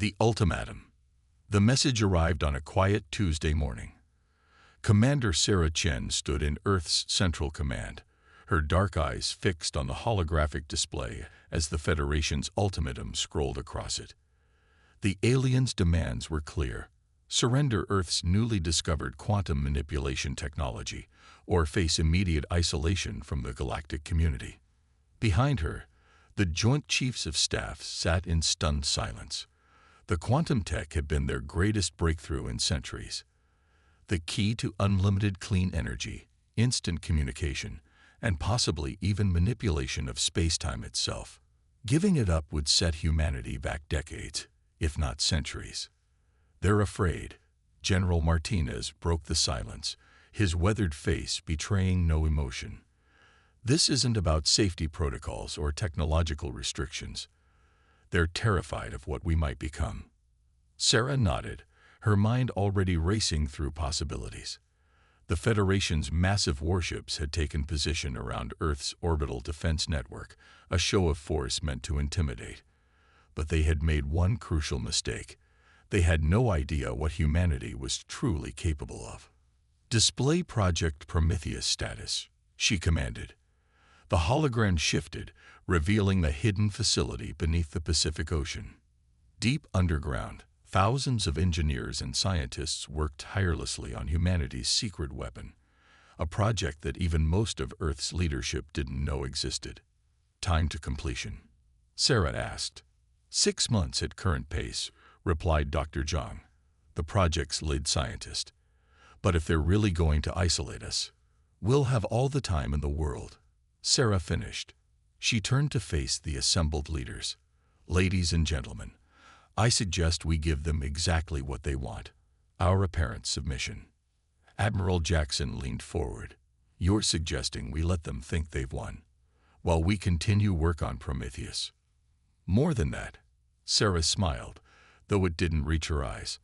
The ultimatum. The message arrived on a quiet Tuesday morning. Commander Sarah Chen stood in Earth's Central Command, her dark eyes fixed on the holographic display as the Federation's ultimatum scrolled across it. The aliens' demands were clear. Surrender Earth's newly discovered quantum manipulation technology, or face immediate isolation from the galactic community. Behind her, the Joint Chiefs of Staff sat in stunned silence. The quantum tech had been their greatest breakthrough in centuries. The key to unlimited clean energy, instant communication, and possibly even manipulation of space-time itself. Giving it up would set humanity back decades, if not centuries. They're afraid. General Martinez broke the silence, his weathered face betraying no emotion. This isn't about safety protocols or technological restrictions. They're terrified of what we might become. Sarah nodded, her mind already racing through possibilities. The Federation's massive warships had taken position around Earth's orbital defense network, a show of force meant to intimidate. But they had made one crucial mistake. They had no idea what humanity was truly capable of. "Display Project Prometheus status," she commanded. The hologram shifted, revealing the hidden facility beneath the Pacific Ocean. Deep underground, thousands of engineers and scientists worked tirelessly on humanity's secret weapon, a project that even most of Earth's leadership didn't know existed. "Time to completion?" Sarah asked. 6 months at current pace, replied Dr. Zhang, the project's lead scientist. "But if they're really going to isolate us, we'll have all the time in the world." Sarah finished. She turned to face the assembled leaders. "Ladies and gentlemen, I suggest we give them exactly what they want, our apparent submission." Admiral Jackson leaned forward. "You're suggesting we let them think they've won, while we continue work on Prometheus?" "More than that," Sarah smiled, though it didn't reach her eyes.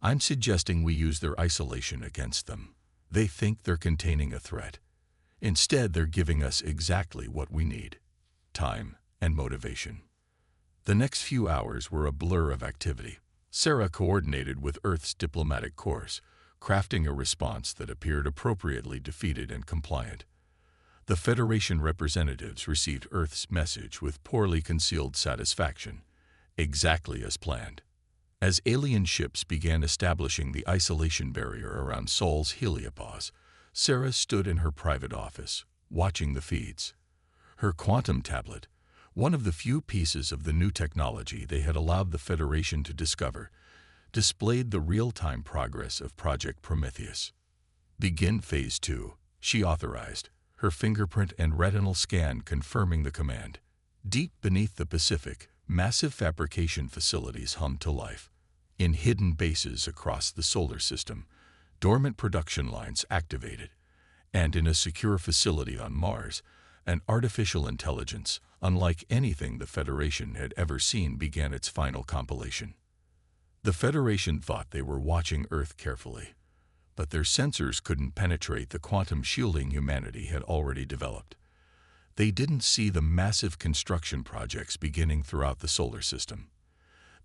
"I'm suggesting we use their isolation against them. They think they're containing a threat. Instead, they're giving us exactly what we need: time and motivation." The next few hours were a blur of activity. Sarah coordinated with Earth's diplomatic corps, crafting a response that appeared appropriately defeated and compliant. The Federation representatives received Earth's message with poorly concealed satisfaction, exactly as planned. As alien ships began establishing the isolation barrier around Sol's heliopause, Sarah stood in her private office, watching the feeds. Her quantum tablet, one of the few pieces of the new technology they had allowed the Federation to discover, displayed the real-time progress of Project Prometheus. "Begin Phase 2, she authorized, her fingerprint and retinal scan confirming the command. Deep beneath the Pacific, massive fabrication facilities hummed to life. In hidden bases across the solar system, dormant production lines activated. And in a secure facility on Mars, an artificial intelligence, unlike anything the Federation had ever seen, began its final compilation. The Federation thought they were watching Earth carefully, but their sensors couldn't penetrate the quantum shielding humanity had already developed. They didn't see the massive construction projects beginning throughout the solar system.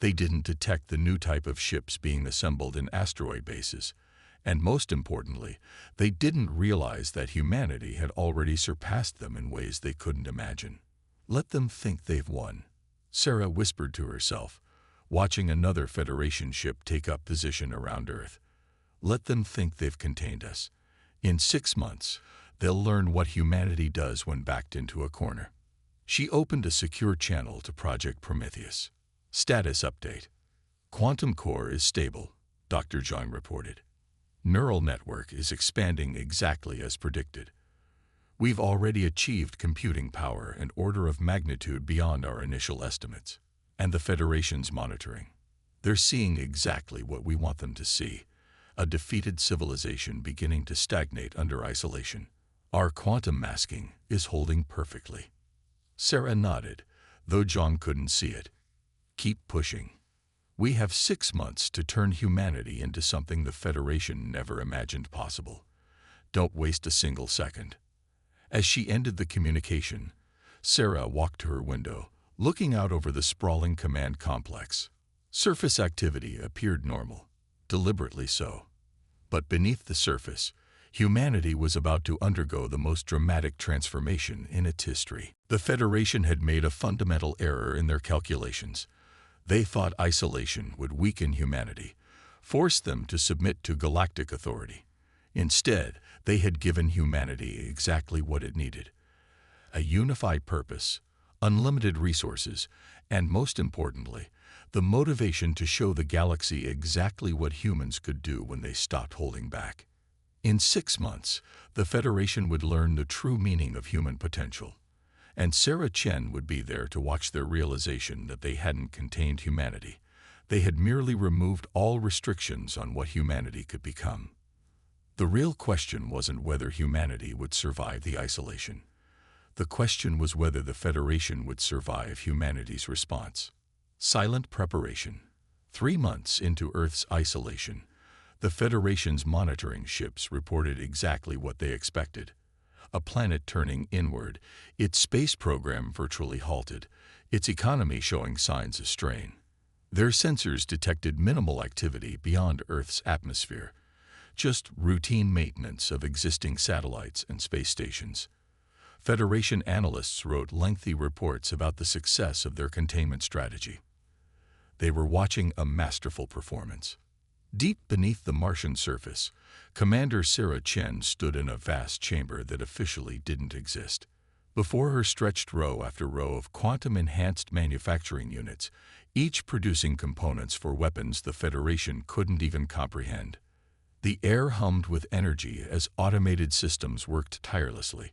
They didn't detect the new type of ships being assembled in asteroid bases. And most importantly, they didn't realize that humanity had already surpassed them in ways they couldn't imagine. "Let them think they've won," Sarah whispered to herself, watching another Federation ship take up position around Earth. "Let them think they've contained us. In 6 months, they'll learn what humanity does when backed into a corner." She opened a secure channel to Project Prometheus. Status update. "Quantum core is stable," Dr. Zhang reported. "Neural network is expanding exactly as predicted. We've already achieved computing power an order of magnitude beyond our initial estimates. And the Federation's monitoring. They're seeing exactly what we want them to see, a defeated civilization beginning to stagnate under isolation. Our quantum masking is holding perfectly." Sarah nodded, though Zhang couldn't see it. "Keep pushing. We have 6 months to turn humanity into something the Federation never imagined possible. Don't waste a single second." As she ended the communication, Sarah walked to her window, looking out over the sprawling command complex. Surface activity appeared normal, deliberately so. But beneath the surface, humanity was about to undergo the most dramatic transformation in its history. The Federation had made a fundamental error in their calculations. They thought isolation would weaken humanity, force them to submit to galactic authority. Instead, they had given humanity exactly what it needed: a unified purpose, unlimited resources, and most importantly, the motivation to show the galaxy exactly what humans could do when they stopped holding back. In 6 months, the Federation would learn the true meaning of human potential, and Sarah Chen would be there to watch their realization that they hadn't contained humanity. They had merely removed all restrictions on what humanity could become. The real question wasn't whether humanity would survive the isolation. The question was whether the Federation would survive humanity's response. Silent preparation. 3 months into Earth's isolation, the Federation's monitoring ships reported exactly what they expected. A planet turning inward, its space program virtually halted, its economy showing signs of strain. Their sensors detected minimal activity beyond Earth's atmosphere, just routine maintenance of existing satellites and space stations. Federation analysts wrote lengthy reports about the success of their containment strategy. They were watching a masterful performance. Deep beneath the Martian surface, Commander Sarah Chen stood in a vast chamber that officially didn't exist. Before her stretched row after row of quantum-enhanced manufacturing units, each producing components for weapons the Federation couldn't even comprehend. The air hummed with energy as automated systems worked tirelessly,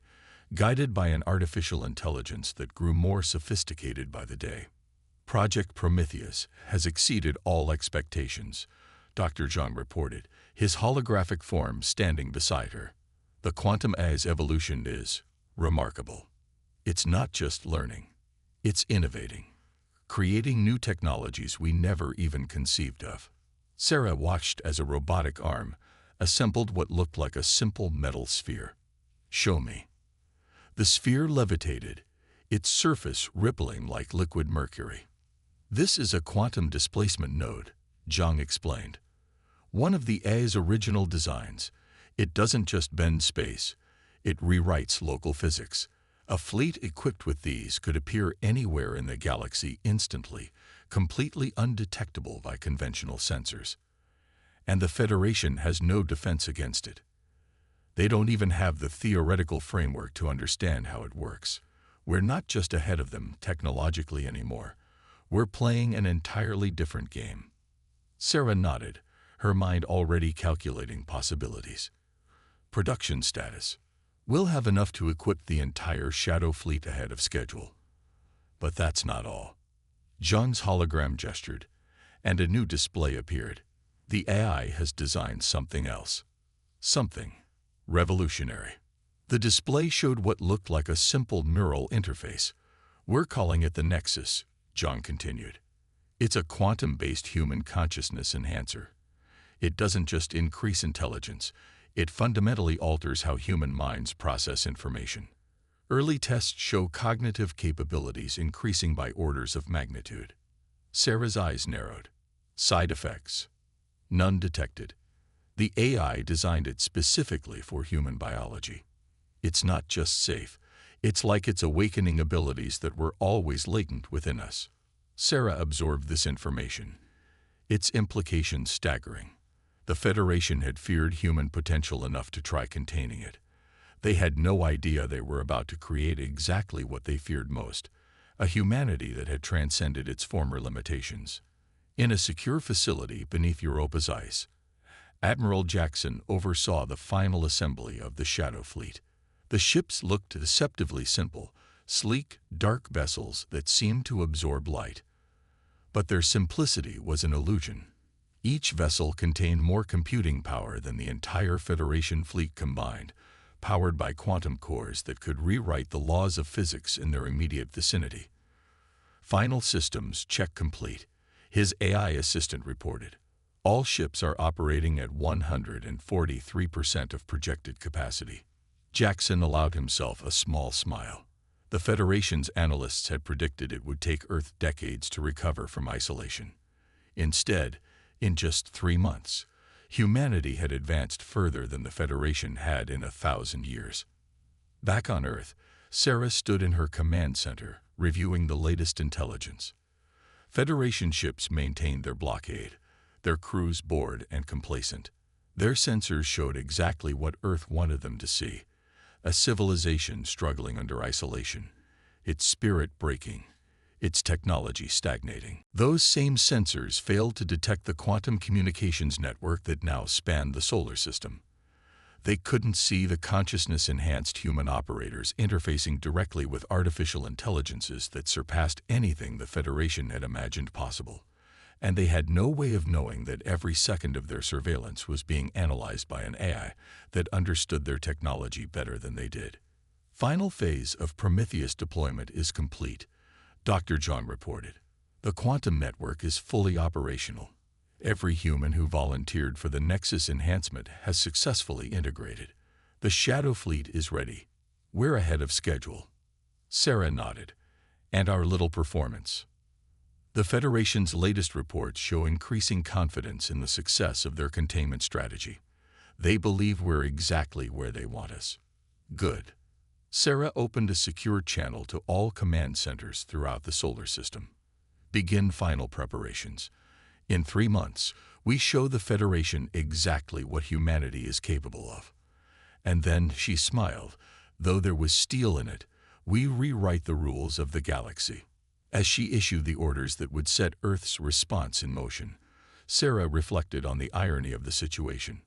guided by an artificial intelligence that grew more sophisticated by the day. Project Prometheus has exceeded all expectations, Dr. Zhang reported, his holographic form standing beside her. The quantum AI's evolution is remarkable. It's not just learning, it's innovating, creating new technologies we never even conceived of. Sarah watched as a robotic arm assembled what looked like a simple metal sphere. "Show me." The sphere levitated, its surface rippling like liquid mercury. "This is a quantum displacement node," Zhang explained. "One of the AI's original designs. It doesn't just bend space, it rewrites local physics. A fleet equipped with these could appear anywhere in the galaxy instantly, completely undetectable by conventional sensors. And the Federation has no defense against it. They don't even have the theoretical framework to understand how it works. We're not just ahead of them technologically anymore. We're playing an entirely different game." Sarah nodded, her mind already calculating possibilities. Production status. "We'll have enough to equip the entire Shadow Fleet ahead of schedule." But that's not all. Zhang's hologram gestured, and a new display appeared. The AI has designed something else. Something revolutionary. The display showed what looked like a simple neural interface. "We're calling it the Nexus," Zhang continued. "It's a quantum-based human consciousness enhancer. It doesn't just increase intelligence, it fundamentally alters how human minds process information. Early tests show cognitive capabilities increasing by orders of magnitude." Sarah's eyes narrowed. Side effects? None detected. The AI designed it specifically for human biology. It's not just safe, it's like it's awakening abilities that were always latent within us. Sarah absorbed this information, its implications staggering. The Federation had feared human potential enough to try containing it. They had no idea they were about to create exactly what they feared most, a humanity that had transcended its former limitations. In a secure facility beneath Europa's ice, Admiral Jackson oversaw the final assembly of the Shadow Fleet. The ships looked deceptively simple, sleek, dark vessels that seemed to absorb light. But their simplicity was an illusion. Each vessel contained more computing power than the entire Federation fleet combined, powered by quantum cores that could rewrite the laws of physics in their immediate vicinity. "Final systems check complete," his AI assistant reported. "All ships are operating at 143% of projected capacity." Jackson allowed himself a small smile. The Federation's analysts had predicted it would take Earth decades to recover from isolation. Instead, in just 3 months, humanity had advanced further than the Federation had in 1,000 years. Back on Earth, Sarah stood in her command center, reviewing the latest intelligence. Federation ships maintained their blockade, their crews bored and complacent. Their sensors showed exactly what Earth wanted them to see: a civilization struggling under isolation, its spirit breaking, its technology stagnating. Those same sensors failed to detect the quantum communications network that now spanned the solar system. They couldn't see the consciousness-enhanced human operators interfacing directly with artificial intelligences that surpassed anything the Federation had imagined possible. And they had no way of knowing that every second of their surveillance was being analyzed by an AI that understood their technology better than they did. Final phase of Prometheus deployment is complete, Dr. John reported. The quantum network is fully operational. Every human who volunteered for the Nexus enhancement has successfully integrated. The Shadow Fleet is ready. We're ahead of schedule. Sarah nodded. And our little performance. The Federation's latest reports show increasing confidence in the success of their containment strategy. They believe we're exactly where they want us. Good. Sarah opened a secure channel to all command centers throughout the solar system. Begin final preparations. In 3 months, we show the Federation exactly what humanity is capable of. And then she smiled. Though there was steel in it, we rewrite the rules of the galaxy. As she issued the orders that would set Earth's response in motion, Sarah reflected on the irony of the situation.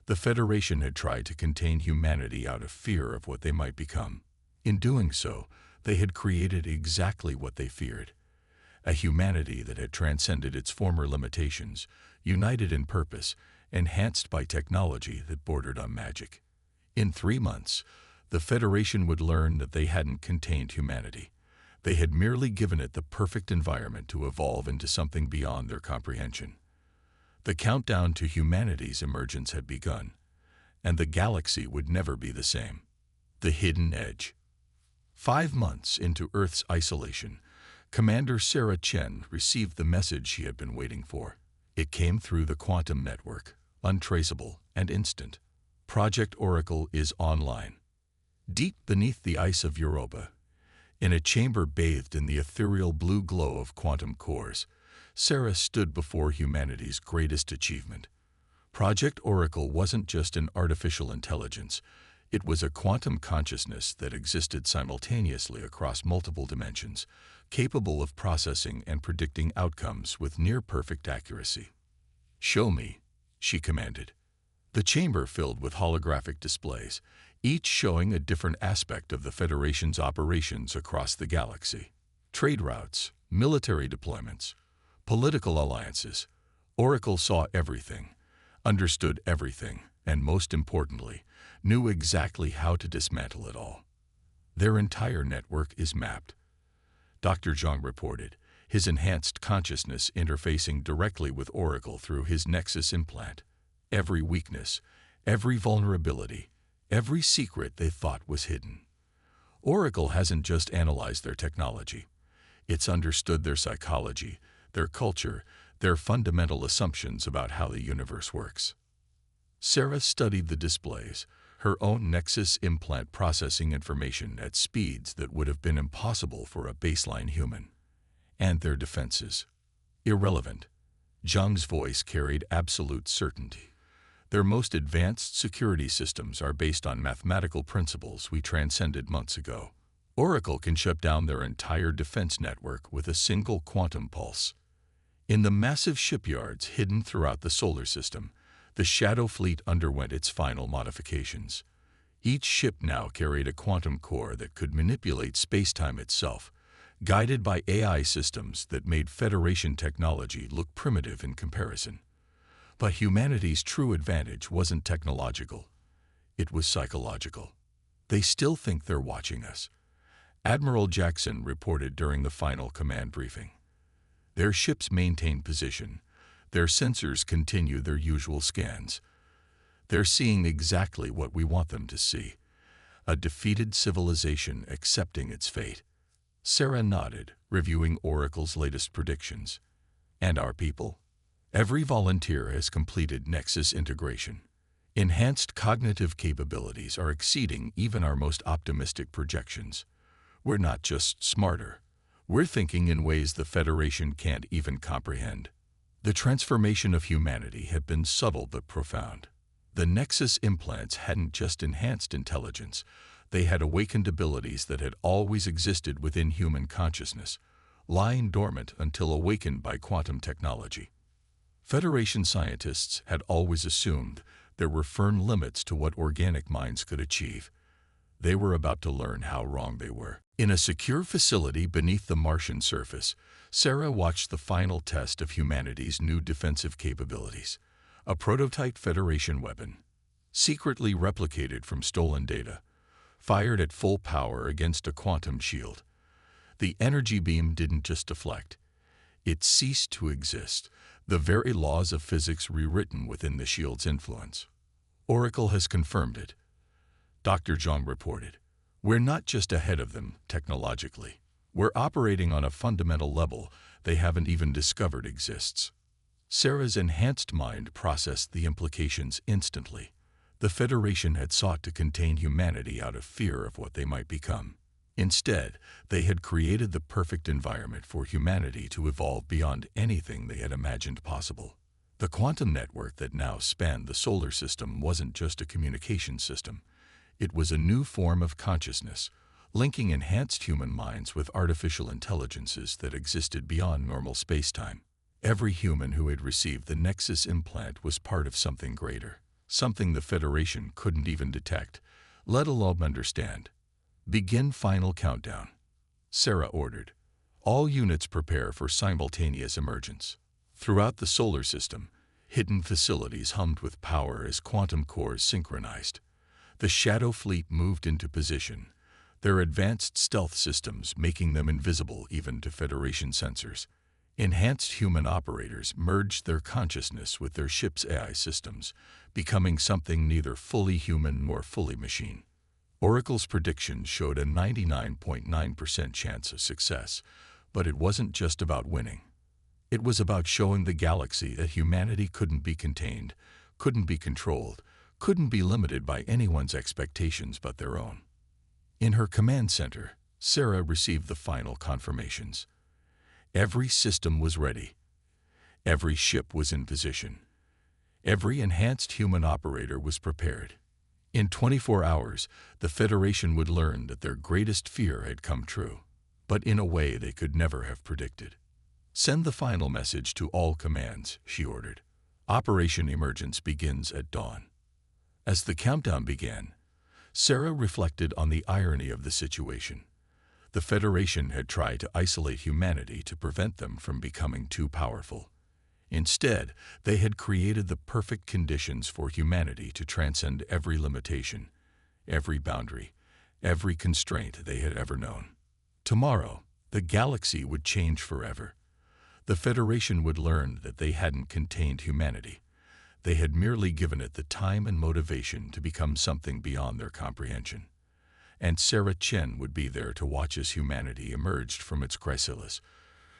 The Federation had tried to contain humanity out of fear of what they might become. In doing so, they had created exactly what they feared: a humanity that had transcended its former limitations, united in purpose, enhanced by technology that bordered on magic. In 3 months, the Federation would learn that they hadn't contained humanity. They had merely given it the perfect environment to evolve into something beyond their comprehension. The countdown to humanity's emergence had begun, and the galaxy would never be the same. The Hidden Edge. 5 months into Earth's isolation, Commander Sarah Chen received the message she had been waiting for. It came through the quantum network, untraceable and instant. Project Oracle is online. Deep beneath the ice of Europa, in a chamber bathed in the ethereal blue glow of quantum cores, Sarah stood before humanity's greatest achievement. Project Oracle wasn't just an artificial intelligence. It was a quantum consciousness that existed simultaneously across multiple dimensions, capable of processing and predicting outcomes with near-perfect accuracy. "Show me," she commanded. The chamber filled with holographic displays, each showing a different aspect of the Federation's operations across the galaxy. Trade routes, military deployments, political alliances. Oracle saw everything, understood everything, and most importantly, knew exactly how to dismantle it all. Their entire network is mapped. Dr. Zhang reported, his enhanced consciousness interfacing directly with Oracle through his Nexus implant. Every weakness, every vulnerability, every secret they thought was hidden. Oracle hasn't just analyzed their technology. It's understood their psychology, their culture, their fundamental assumptions about how the universe works. Sarah studied the displays, her own Nexus implant processing information at speeds that would have been impossible for a baseline human. And their defenses. Irrelevant. Zhang's voice carried absolute certainty. Their most advanced security systems are based on mathematical principles we transcended months ago. Oracle can shut down their entire defense network with a single quantum pulse. In the massive shipyards hidden throughout the solar system, the Shadow Fleet underwent its final modifications. Each ship now carried a quantum core that could manipulate space-time itself, guided by AI systems that made Federation technology look primitive in comparison. But humanity's true advantage wasn't technological. It was psychological. They still think they're watching us. Admiral Jackson reported during the final command briefing. Their ships maintain position. Their sensors continue their usual scans. They're seeing exactly what we want them to see: a defeated civilization accepting its fate. Sarah nodded, reviewing Oracle's latest predictions. And our people? Every volunteer has completed Nexus integration. Enhanced cognitive capabilities are exceeding even our most optimistic projections. We're not just smarter. We're thinking in ways the Federation can't even comprehend. The transformation of humanity had been subtle but profound. The Nexus implants hadn't just enhanced intelligence, they had awakened abilities that had always existed within human consciousness, lying dormant until awakened by quantum technology. Federation scientists had always assumed there were firm limits to what organic minds could achieve. They were about to learn how wrong they were. In a secure facility beneath the Martian surface, Sarah watched the final test of humanity's new defensive capabilities. A prototype Federation weapon, secretly replicated from stolen data, fired at full power against a quantum shield. The energy beam didn't just deflect. It ceased to exist, the very laws of physics rewritten within the shield's influence. Oracle has confirmed it, Dr. Zhang reported. We're not just ahead of them technologically. We're operating on a fundamental level they haven't even discovered exists. Sarah's enhanced mind processed the implications instantly. The Federation had sought to contain humanity out of fear of what they might become. Instead, they had created the perfect environment for humanity to evolve beyond anything they had imagined possible. The quantum network that now spanned the solar system wasn't just a communication system. It was a new form of consciousness, linking enhanced human minds with artificial intelligences that existed beyond normal space-time. Every human who had received the Nexus implant was part of something greater, something the Federation couldn't even detect, let alone understand. Begin final countdown, Sarah ordered. All units prepare for simultaneous emergence. Throughout the solar system, hidden facilities hummed with power as quantum cores synchronized. The Shadow Fleet moved into position, their advanced stealth systems making them invisible even to Federation sensors. Enhanced human operators merged their consciousness with their ship's AI systems, becoming something neither fully human nor fully machine. Oracle's predictions showed a 99.9% chance of success, but it wasn't just about winning. It was about showing the galaxy that humanity couldn't be contained, couldn't be controlled, couldn't be limited by anyone's expectations but their own. In her command center, Sarah received the final confirmations. Every system was ready. Every ship was in position. Every enhanced human operator was prepared. In 24 hours, the Federation would learn that their greatest fear had come true, but in a way they could never have predicted. Send the final message to all commands, she ordered. Operation Emergence begins at dawn. As the countdown began, Sarah reflected on the irony of the situation. The Federation had tried to isolate humanity to prevent them from becoming too powerful. Instead, they had created the perfect conditions for humanity to transcend every limitation, every boundary, every constraint they had ever known. Tomorrow, the galaxy would change forever. The Federation would learn that they hadn't contained humanity. They had merely given it the time and motivation to become something beyond their comprehension. And Sarah Chen would be there to watch as humanity emerged from its chrysalis,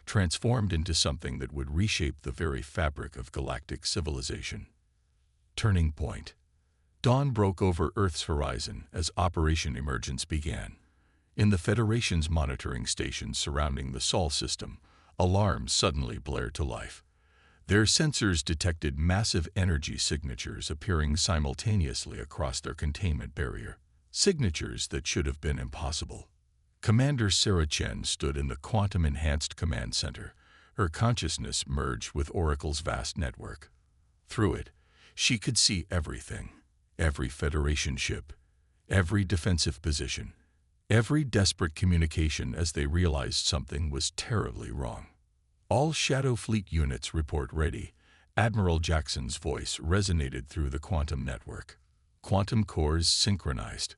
transformed into something that would reshape the very fabric of galactic civilization. Turning point. Dawn broke over Earth's horizon as Operation Emergence began. In the Federation's monitoring stations surrounding the Sol system, alarms suddenly blared to life. Their sensors detected massive energy signatures appearing simultaneously across their containment barrier. Signatures that should have been impossible. Commander Sarah Chen stood in the quantum-enhanced command center, her consciousness merged with Oracle's vast network. Through it, she could see everything, every Federation ship, every defensive position, every desperate communication as they realized something was terribly wrong. All Shadow Fleet units report ready. Admiral Jackson's voice resonated through the quantum network. Quantum cores synchronized.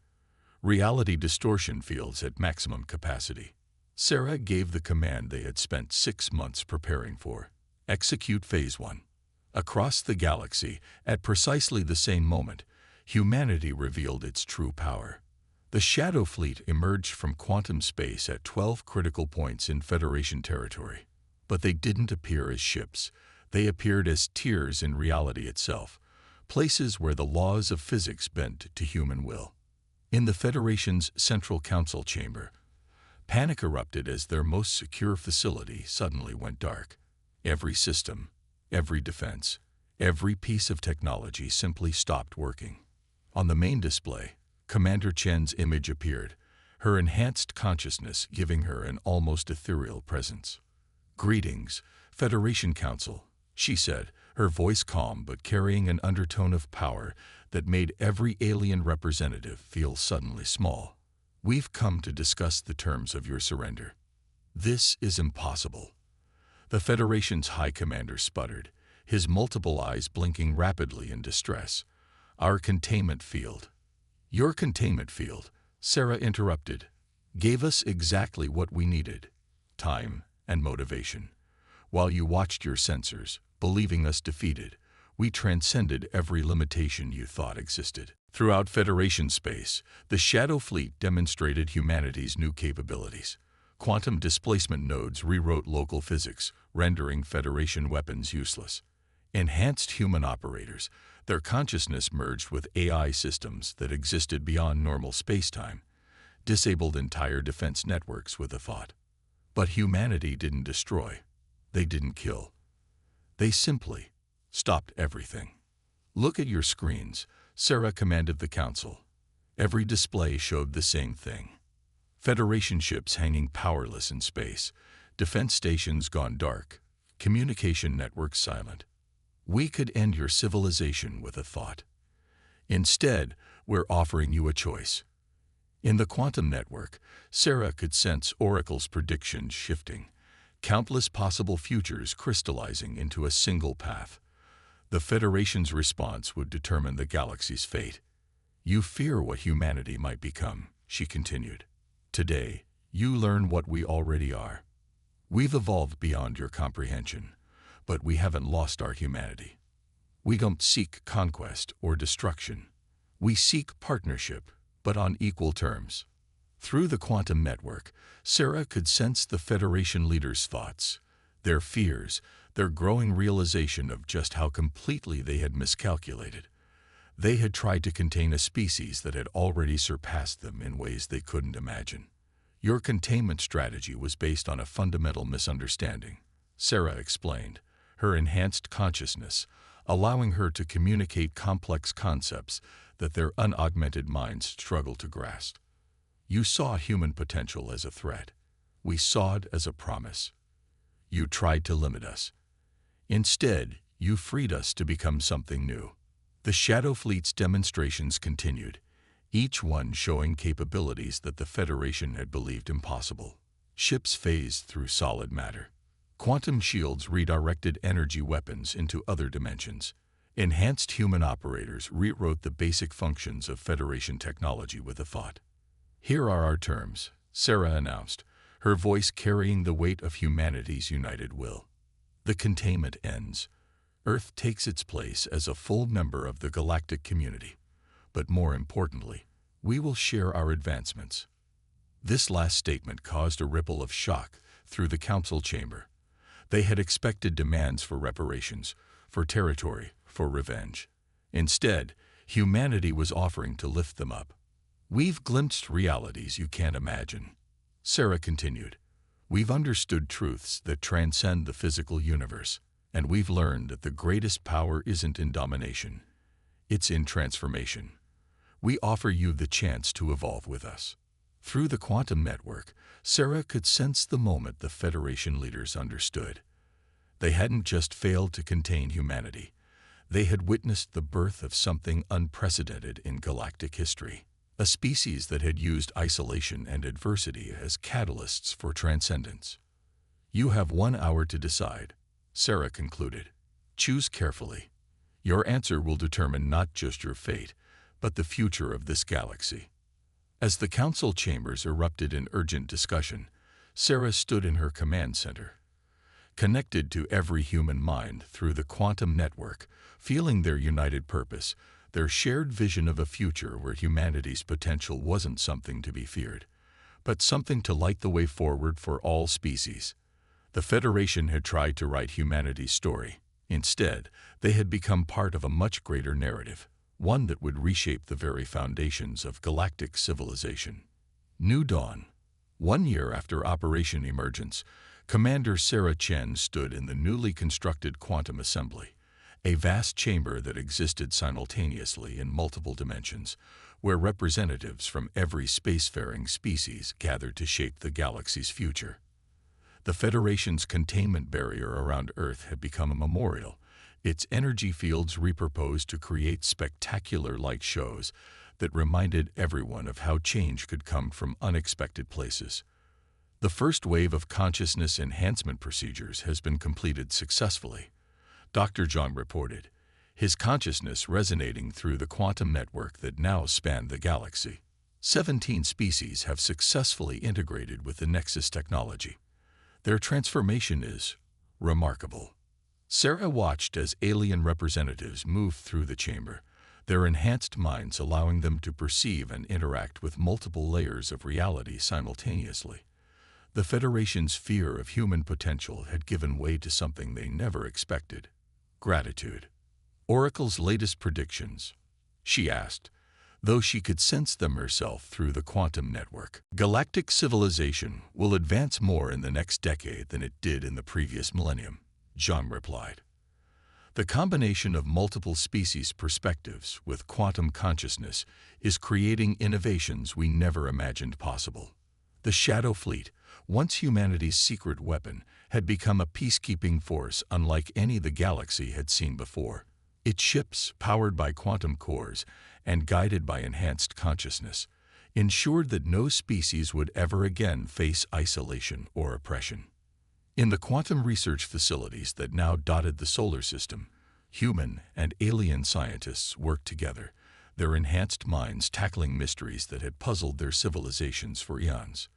Reality distortion fields at maximum capacity. Sarah gave the command they had spent 6 months preparing for. Execute Phase 1. Across the galaxy, at precisely the same moment, humanity revealed its true power. The Shadow Fleet emerged from quantum space at 12 critical points in Federation territory. But they didn't appear as ships. They appeared as tiers in reality itself, places where the laws of physics bent to human will. In the Federation's Central Council chamber, panic erupted as their most secure facility suddenly went dark. Every system, every defense, every piece of technology simply stopped working. On the main display, Commander Chen's image appeared, her enhanced consciousness giving her an almost ethereal presence. "Greetings, Federation Council," she said, her voice calm but carrying an undertone of power that made every alien representative feel suddenly small. "We've come to discuss the terms of your surrender." "This is impossible." The Federation's High Commander sputtered, his multiple eyes blinking rapidly in distress. "Our containment field." "Your containment field," Sarah interrupted, "gave us exactly what we needed: time and motivation. While you watched your sensors, believing us defeated, we transcended every limitation you thought existed." Throughout Federation space, the Shadow Fleet demonstrated humanity's new capabilities. Quantum displacement nodes rewrote local physics, rendering Federation weapons useless. Enhanced human operators, their consciousness merged with AI systems that existed beyond normal spacetime, disabled entire defense networks with a thought. But humanity didn't destroy. They didn't kill. They simply stopped everything. "Look at your screens," Sarah commanded the Council. Every display showed the same thing. Federation ships hanging powerless in space, defense stations gone dark, communication networks silent. "We could end your civilization with a thought. Instead, we're offering you a choice." In the quantum network, Sarah could sense Oracle's predictions shifting, countless possible futures crystallizing into a single path. The Federation's response would determine the galaxy's fate. "You fear what humanity might become," she continued. "Today, you learn what we already are. We've evolved beyond your comprehension, but we haven't lost our humanity. We don't seek conquest or destruction. We seek partnership, but on equal terms." Through the quantum network, Sarah could sense the Federation leaders' thoughts, their fears, their growing realization of just how completely they had miscalculated. They had tried to contain a species that had already surpassed them in ways they couldn't imagine. "Your containment strategy was based on a fundamental misunderstanding," Sarah explained, her enhanced consciousness allowing her to communicate complex concepts that their unaugmented minds struggled to grasp. "You saw human potential as a threat. We saw it as a promise. You tried to limit us. Instead, you freed us to become something new." The Shadow Fleet's demonstrations continued, each one showing capabilities that the Federation had believed impossible. Ships phased through solid matter. Quantum shields redirected energy weapons into other dimensions. Enhanced human operators rewrote the basic functions of Federation technology with a thought. "Here are our terms," Sarah announced, her voice carrying the weight of humanity's united will. "The containment ends. Earth takes its place as a full member of the galactic community. But more importantly, we will share our advancements." This last statement caused a ripple of shock through the council chamber. They had expected demands for reparations, for territory, for revenge. Instead, humanity was offering to lift them up. "We've glimpsed realities you can't imagine," Sarah continued. "We've understood truths that transcend the physical universe, and we've learned that the greatest power isn't in domination. It's in transformation. We offer you the chance to evolve with us." Through the quantum network, Sarah could sense the moment the Federation leaders understood. They hadn't just failed to contain humanity. They had witnessed the birth of something unprecedented in galactic history, a species that had used isolation and adversity as catalysts for transcendence. "You have 1 hour to decide," Sarah concluded. "Choose carefully. Your answer will determine not just your fate, but the future of this galaxy." As the council chambers erupted in urgent discussion, Sarah stood in her command center, connected to every human mind through the quantum network, feeling their united purpose, their shared vision of a future where humanity's potential wasn't something to be feared, but something to light the way forward for all species. The Federation had tried to write humanity's story. Instead, they had become part of a much greater narrative, one that would reshape the very foundations of galactic civilization. New Dawn. 1 year after Operation Emergence, Commander Sarah Chen stood in the newly constructed Quantum Assembly, a vast chamber that existed simultaneously in multiple dimensions, where representatives from every spacefaring species gathered to shape the galaxy's future. The Federation's containment barrier around Earth had become a memorial, its energy fields repurposed to create spectacular light shows that reminded everyone of how change could come from unexpected places. The first wave of consciousness enhancement procedures has been completed successfully, Dr. Zhang reported, his consciousness resonating through the quantum network that now spanned the galaxy. 17 species have successfully integrated with the Nexus technology. Their transformation is remarkable. Sarah watched as alien representatives moved through the chamber, their enhanced minds allowing them to perceive and interact with multiple layers of reality simultaneously. The Federation's fear of human potential had given way to something they never expected: gratitude. Oracle's latest predictions, she asked, though she could sense them herself through the quantum network. Galactic civilization will advance more in the next decade than it did in the previous millennium, John replied. The combination of multiple species perspectives with quantum consciousness is creating innovations we never imagined possible. The Shadow Fleet, once humanity's secret weapon, had become a peacekeeping force unlike any the galaxy had seen before. Its ships, powered by quantum cores and guided by enhanced consciousness, ensured that no species would ever again face isolation or oppression. In the quantum research facilities that now dotted the solar system, human and alien scientists worked together, their enhanced minds tackling mysteries that had puzzled their civilizations for eons.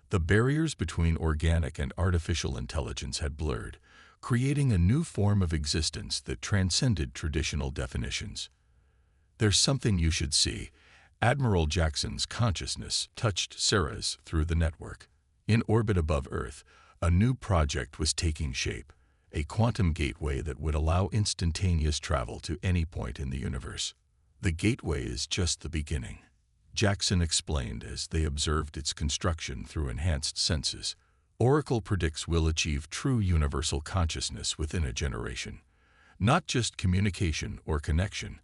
The barriers between organic and artificial intelligence had blurred, creating a new form of existence that transcended traditional definitions. "There's something you should see." Admiral Jackson's consciousness touched Sarah's through the network. In orbit above Earth, a new project was taking shape, a quantum gateway that would allow instantaneous travel to any point in the universe. "The gateway is just the beginning," Jackson explained as they observed its construction through enhanced senses. "Oracle predicts we'll achieve true universal consciousness within a generation. Not just communication or connection,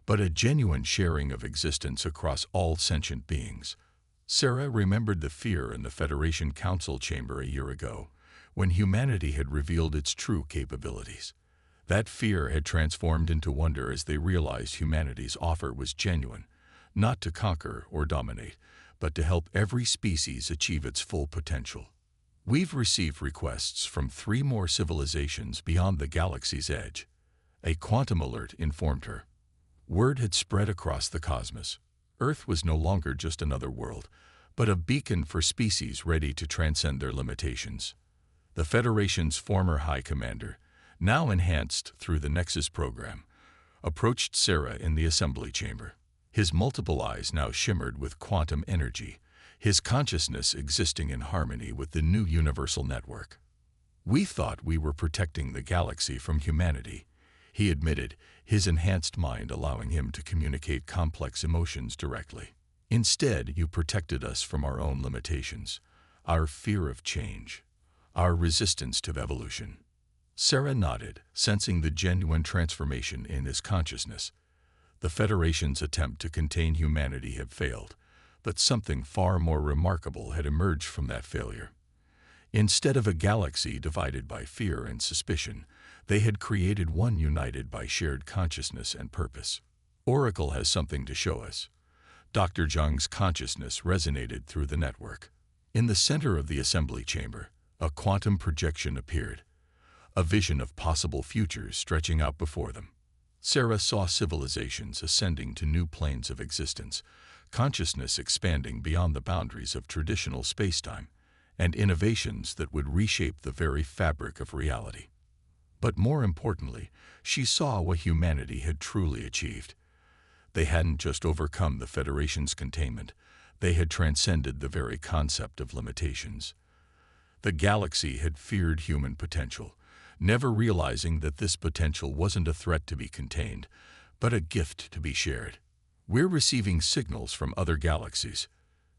but a genuine sharing of existence across all sentient beings." Sarah remembered the fear in the Federation Council chamber a year ago, when humanity had revealed its true capabilities. That fear had transformed into wonder as they realized humanity's offer was genuine, not to conquer or dominate, but to help every species achieve its full potential. "We've received requests from 3 more civilizations beyond the galaxy's edge," a quantum alert informed her. Word had spread across the cosmos. Earth was no longer just another world, but a beacon for species ready to transcend their limitations. The Federation's former High Commander, now enhanced through the Nexus program, approached Sarah in the assembly chamber. His multiple eyes now shimmered with quantum energy, his consciousness existing in harmony with the new universal network. "We thought we were protecting the galaxy from humanity," he admitted, his enhanced mind allowing him to communicate complex emotions directly. "Instead, you protected us from our own limitations, our fear of change, our resistance to evolution." Sarah nodded, sensing the genuine transformation in his consciousness. The Federation's attempt to contain humanity had failed, but something far more remarkable had emerged from that failure. Instead of a galaxy divided by fear and suspicion, they had created one united by shared consciousness and purpose. "Oracle has something to show us." Dr. Zhang's consciousness resonated through the network. In the center of the assembly chamber, a quantum projection appeared, a vision of possible futures stretching out before them. Sarah saw civilizations ascending to new planes of existence, consciousness expanding beyond the boundaries of traditional spacetime, and innovations that would reshape the very fabric of reality. But more importantly, she saw what humanity had truly achieved. They hadn't just overcome the Federation's containment, they had transcended the very concept of limitations. The galaxy had feared human potential, never realizing that this potential wasn't a threat to be contained, but a gift to be shared. "We're receiving signals from other galaxies,"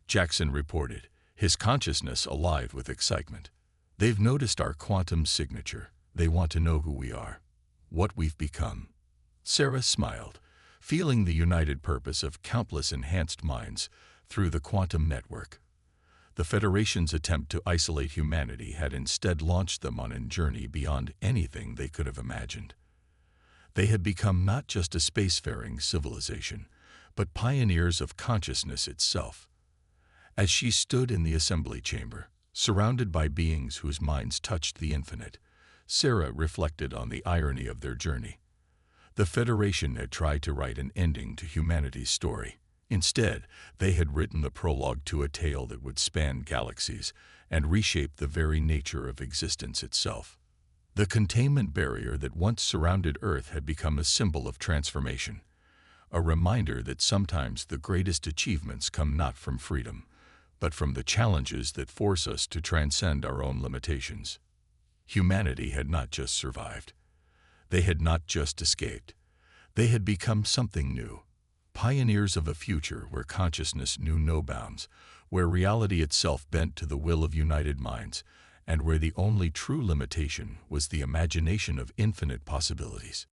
Jackson reported, his consciousness alive with excitement. "They've noticed our quantum signature. They want to know who we are, what we've become." Sarah smiled, feeling the united purpose of countless enhanced minds through the quantum network. The Federation's attempt to isolate humanity had instead launched them on a journey beyond anything they could have imagined. They had become not just a spacefaring civilization, but pioneers of consciousness itself. As she stood in the assembly chamber, surrounded by beings whose minds touched the infinite, Sarah reflected on the irony of their journey. The Federation had tried to write an ending to humanity's story. Instead, they had written the prologue to a tale that would span galaxies and reshape the very nature of existence itself. The containment barrier that once surrounded Earth had become a symbol of transformation, a reminder that sometimes the greatest achievements come not from freedom, but from the challenges that force us to transcend our own limitations. Humanity had not just survived. They had not just escaped. They had become something new. Pioneers of a future where consciousness knew no bounds, where reality itself bent to the will of united minds, and where the only true limitation was the imagination of infinite possibilities.